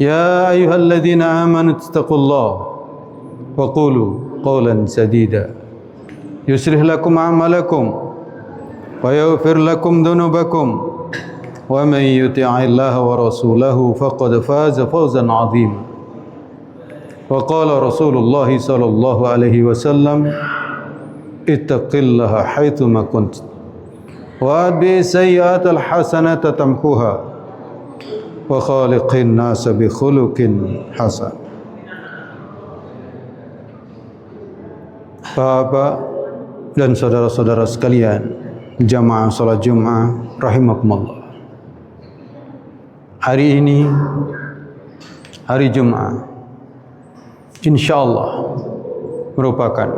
يا أيها الذين آمنوا اتقوا الله وقولوا قولا سديدا يصلح لكم أعمالكم ويغفر لكم ذنوبكم ومن يطع الله ورسوله فقد فاز فوزا عظيما وقال رسول الله صلى الله عليه وسلم اتق الله حيثما كنت وأتبع السيئات الحسنة تمحوها wa khaliqin nas bi khuluqin hasan. Bapak dan saudara-saudara sekalian, jamaah salat Jumat rahimakumullah. Hari ini hari Jumat insyaallah merupakan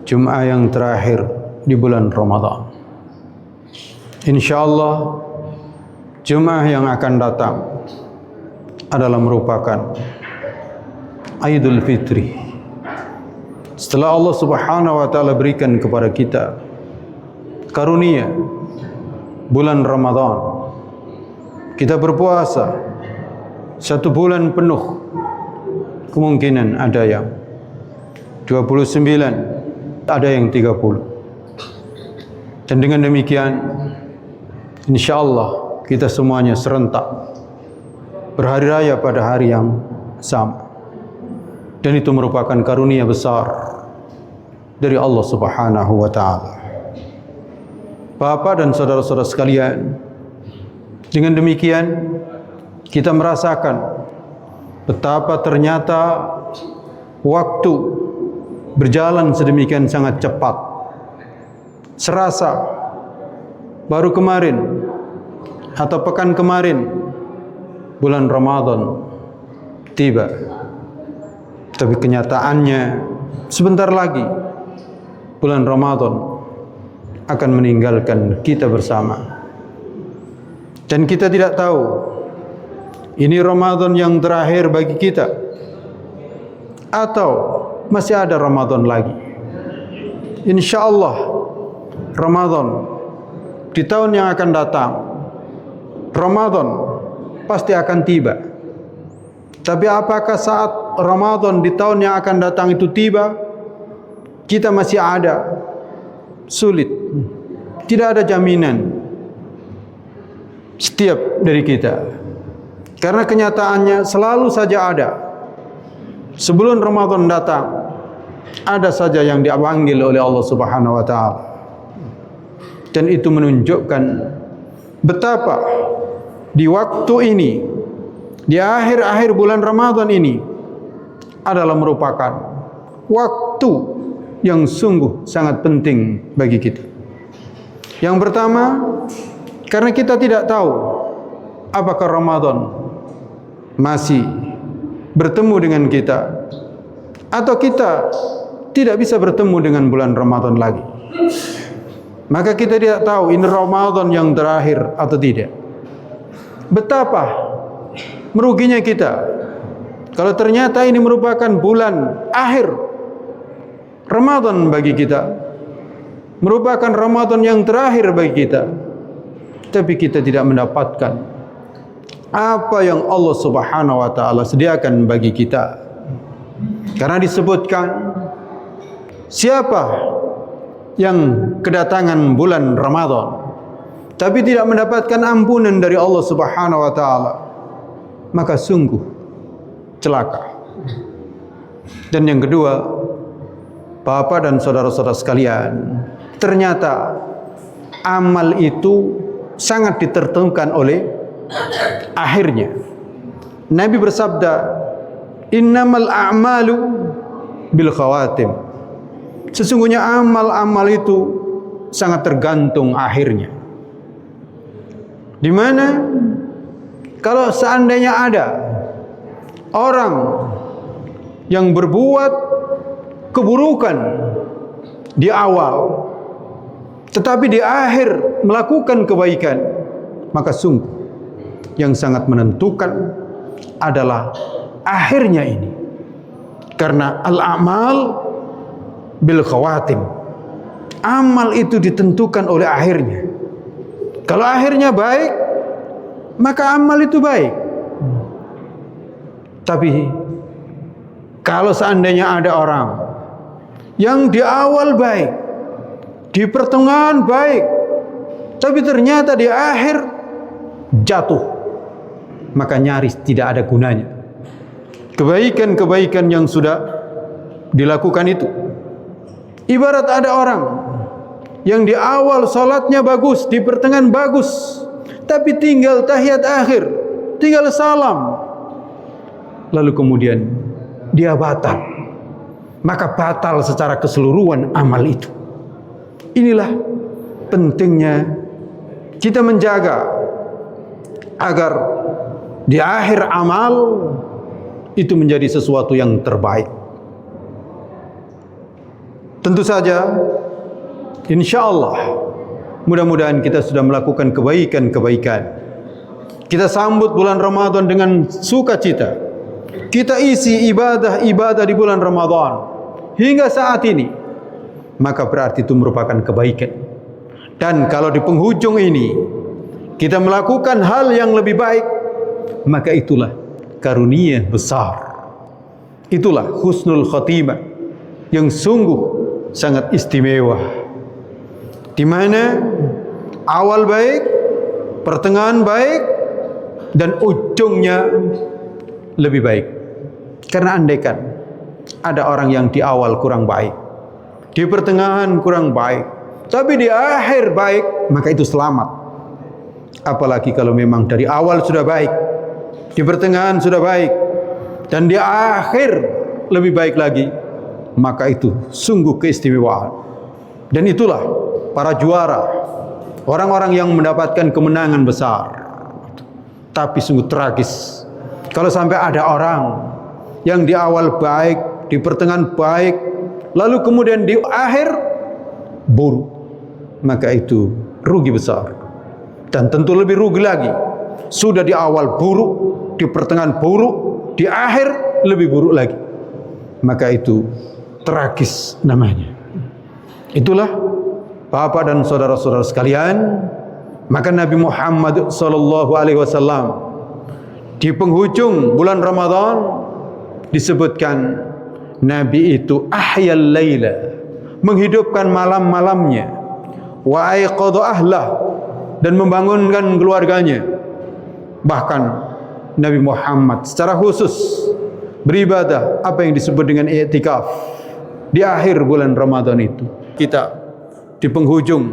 Jumat yang terakhir di bulan Ramadan. Insyaallah Jumat yang akan datang adalah merupakan Idul Fitri. Setelah Allah Subhanahu wa taala berikan kepada kita karunia bulan Ramadan, kita berpuasa 1 bulan penuh. Kemungkinan ada yang 29, ada yang 30. Dan dengan demikian insyaallah kita semuanya serentak berhari raya pada hari yang sama. Dan itu merupakan karunia besar dari Allah Subhanahu wa taala. Bapak dan saudara-saudara sekalian, dengan demikian kita merasakan betapa ternyata waktu berjalan sedemikian sangat cepat. Serasa baru kemarin atau pekan kemarin bulan Ramadan tiba, tapi kenyataannya sebentar lagi bulan Ramadan akan meninggalkan kita bersama. Dan kita tidak tahu ini Ramadan yang terakhir bagi kita atau masih ada Ramadan lagi. Insyaallah Ramadan di tahun yang akan datang, Ramadan pasti akan tiba. Tapi apakah saat Ramadan di tahun yang akan datang itu tiba, kita masih ada? Sulit. Tidak ada jaminan setiap dari kita. Karena kenyataannya selalu saja ada. Sebelum Ramadan datang, ada saja yang dipanggil oleh Allah Subhanahu wa taala. Dan itu menunjukkan betapa di waktu ini, di akhir-akhir bulan Ramadan ini adalah merupakan waktu yang sungguh sangat penting bagi kita. Yang pertama, karena kita tidak tahu apakah Ramadan masih bertemu dengan kita atau kita tidak bisa bertemu dengan bulan Ramadan lagi. Maka kita tidak tahu ini Ramadan yang terakhir atau tidak. Betapa meruginya kita kalau ternyata ini merupakan bulan akhir Ramadan bagi kita, merupakan Ramadan yang terakhir bagi kita, tapi kita tidak mendapatkan apa yang Allah Subhanahu wa taala sediakan bagi kita. Karena disebutkan siapa yang kedatangan bulan Ramadan tapi tidak mendapatkan ampunan dari Allah Subhanahu wa taala, maka sungguh celaka. Dan yang kedua, Bapak dan saudara-saudara sekalian, ternyata amal itu sangat ditentukan oleh akhirnya. Nabi bersabda, "Innamal a'malu bil khawatim." Sesungguhnya amal-amal itu sangat tergantung akhirnya. di mana kalau seandainya ada orang yang berbuat keburukan di awal, tetapi di akhir melakukan kebaikan, maka sungguh yang sangat menentukan adalah akhirnya ini. Karena al-a'mal bil khawatim, amal itu ditentukan oleh akhirnya. Kalau akhirnya baik, maka amal itu baik. Tapi kalau seandainya ada orang yang di awal baik, di pertengahan baik, tapi ternyata di akhir jatuh, maka nyaris tidak ada gunanya kebaikan-kebaikan yang sudah dilakukan itu. Ibarat ada orang yang di awal salatnya bagus, di pertengahan bagus, tapi tinggal tahiyat akhir, tinggal salam, lalu kemudian dia batal, maka batal secara keseluruhan amal itu. Inilah pentingnya kita menjaga agar di akhir amal itu menjadi sesuatu yang terbaik. Tentu saja, insya Allah, mudah-mudahan kita sudah melakukan kebaikan-kebaikan. Kita sambut bulan Ramadan dengan sukacita. Kita isi ibadah-ibadah di bulan Ramadan hingga saat ini, maka berarti itu merupakan kebaikan. Dan kalau di penghujung ini kita melakukan hal yang lebih baik, maka itulah karunia besar. Itulah husnul khatimah yang sungguh sangat istimewa, di mana awal baik, pertengahan baik, dan ujungnya lebih baik. Karena andaikan ada orang yang di awal kurang baik, di pertengahan kurang baik, tapi di akhir baik, maka itu selamat. Apalagi kalau memang dari awal sudah baik, di pertengahan sudah baik, dan di akhir lebih baik lagi, maka itu sungguh keistimewaan. Dan itulah para juara, orang-orang yang mendapatkan kemenangan besar. Tapi sungguh tragis kalau sampai ada orang yang di awal baik, di pertengahan baik, lalu kemudian di akhir buruk, maka itu rugi besar. Dan tentu lebih rugi lagi, sudah di awal buruk, di pertengahan buruk, di akhir lebih buruk lagi, maka itu tragis namanya. Itulah Bapak dan saudara-saudara sekalian, maka Nabi Muhammad SAW di penghujung bulan Ramadan disebutkan Nabi itu ahyal laila, menghidupkan malam-malamnya, wa aiqadha ahlah, dan membangunkan keluarganya. Bahkan Nabi Muhammad secara khusus beribadah apa yang disebut dengan i'tikaf di akhir bulan Ramadan itu. Kita di penghujung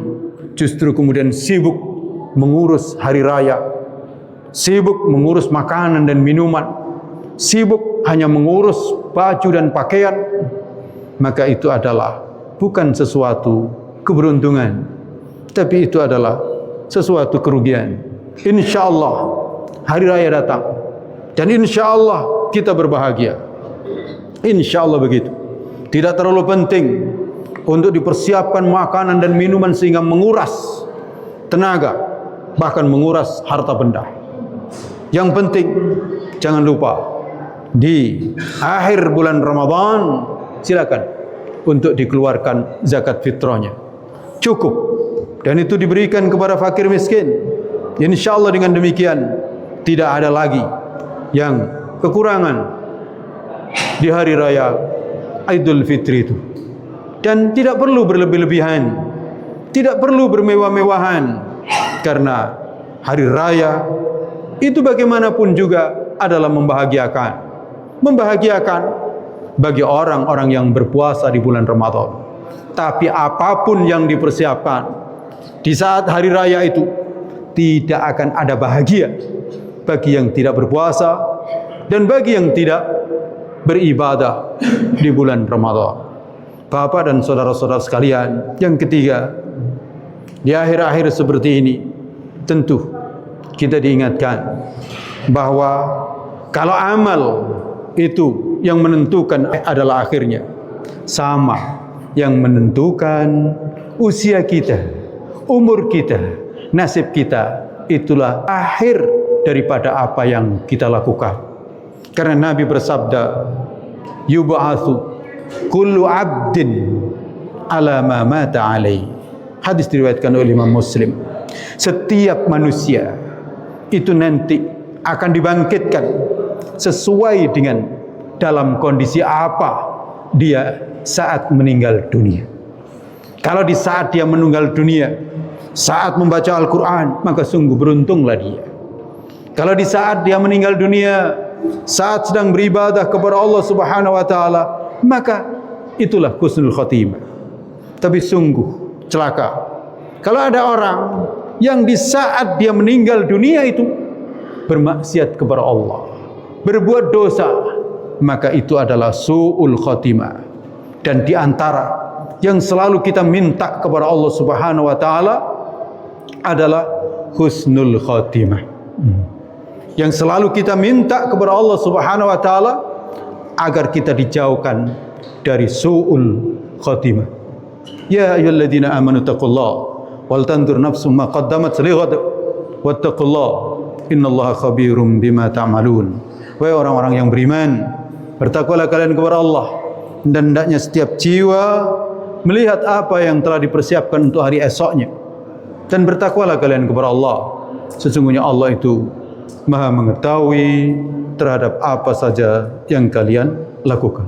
justru kemudian sibuk mengurus hari raya, sibuk mengurus makanan dan minuman, sibuk hanya mengurus baju dan pakaian, maka itu adalah bukan sesuatu keberuntungan, tapi itu adalah sesuatu kerugian. Insya Allah hari raya datang, dan insya Allah kita berbahagia. Insya Allah begitu. Tidak terlalu penting untuk dipersiapkan makanan dan minuman sehingga menguras tenaga, bahkan menguras harta benda. Yang penting jangan lupa di akhir bulan Ramadan silakan untuk dikeluarkan zakat fitrahnya. Cukup, dan itu diberikan kepada fakir miskin. Insya Allah dengan demikian tidak ada lagi yang kekurangan di hari raya Idul Fitri itu. Dan tidak perlu berlebih-lebihan, tidak perlu bermewah-mewahan, karena hari raya itu bagaimanapun juga adalah membahagiakan bagi orang-orang yang berpuasa di bulan Ramadan. Tapi apapun yang dipersiapkan di saat hari raya itu, tidak akan ada bahagia bagi yang tidak berpuasa dan bagi yang tidak beribadah di bulan Ramadan. Bapak dan saudara-saudara sekalian, yang ketiga, di akhir-akhir seperti ini tentu kita diingatkan bahwa kalau amal itu yang menentukan adalah akhirnya, sama yang menentukan usia kita, umur kita, nasib kita, itulah akhir daripada apa yang kita lakukan. Karena Nabi bersabda, yub'atsu kullu 'abdin ala ma mata alaihi. Hadis diriwayatkan oleh Imam Muslim. Setiap manusia itu nanti akan dibangkitkan sesuai dengan dalam kondisi apa dia saat meninggal dunia. Kalau di saat dia meninggal dunia, saat membaca Al-Quran, maka sungguh beruntunglah dia. Kalau di saat dia meninggal dunia, saat sedang beribadah kepada Allah Subhanahu wa taala, maka itulah husnul khatimah. Tapi sungguh celaka kalau ada orang yang di saat dia meninggal dunia itu bermaksiat kepada Allah, berbuat dosa, maka itu adalah su'ul khatimah. Dan di antara yang selalu kita minta kepada Allah Subhanahu wa taala adalah husnul khatimah. Yang selalu kita minta kepada Allah Subhanahu wa taala agar kita dijauhkan dari su'ul khatimah. Ya ayyuhalladzina amanu taqullaha wal tanzur nafsum ma qaddamat lighad wattaqullaha innallaha khabirum bima ta'malun. Wahai orang-orang yang beriman, bertakwalah kalian kepada Allah, dan hendaknya setiap jiwa melihat apa yang telah dipersiapkan untuk hari esoknya, dan bertakwalah kalian kepada Allah, sesungguhnya Allah itu Maha mengetahui terhadap apa saja yang kalian lakukan.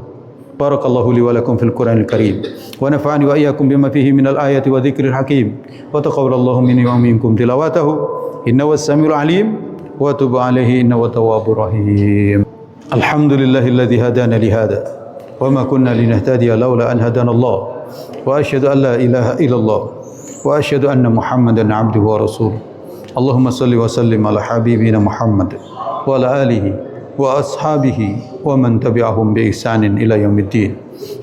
Barakallahu li wa lakum fil Qur'anil Karim wa nafa'ani wa iyyakum bima fihi minal ayati wa dzikril hakim wa taqabbalallahu minni wa minkum tilawatahu innahu was-sami'ul 'alim wa tub 'alaihi innahu tawwabur rahim. Alhamdulillahilladzi hadana li hada wa ma kunna linahtadiya laula an hadana Allah wa asyhadu an la ilaha illallah wa asyhadu anna Muhammadan 'abduhu wa rasuluh. Allahumma salli wa sallim ala habibina Muhammad wa ala alihi wa ashabihi wa man tabi'ahum bi ihsanin ila yaumiddin.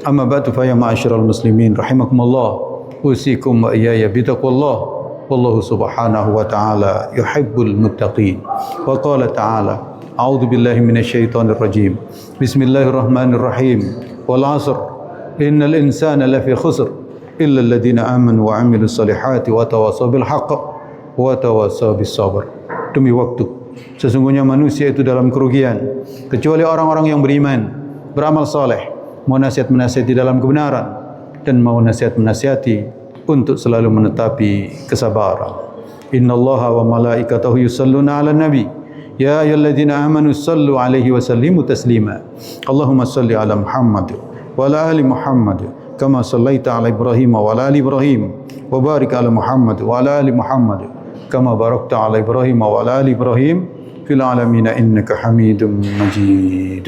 Amma ba'du, fa ya ma'asyiral muslimin rahimakumullah, usikum wa iyaya bi taqwallah. Wallahu subhanahu wa ta'ala yuhibbul muttaqin. Wa qala ta'ala, a'udzu billahi minasy syaithanir rajim. Bismillahirrahmanirrahim. Wal 'asr innal insana lafi khusr illa alladziina amanu wa 'amilus solihati wa tawassaw bil haqq wa tawassaw bis sabr. Demi waktu, sesungguhnya manusia itu dalam kerugian kecuali orang-orang yang beriman, beramal saleh, mau nasihat-menasihati dalam kebenaran, dan mau nasihat-menasihati untuk selalu menetapi kesabaran. Innallaha wa malaikatahu yusalluna 'alan nabi ya ayyuhalladzina amanu sallu 'alaihi wa sallimu taslima. Allahumma salli 'ala Muhammad wa 'ala ali Muhammad kama sallaita 'ala Ibrahim wa 'ala ali Ibrahim wa barik 'ala Muhammad wa 'ala ali Muhammad kama barakta 'ala Ibrahim wa 'ala ali Ibrahim fil 'alamin innaka Hamidum Majid.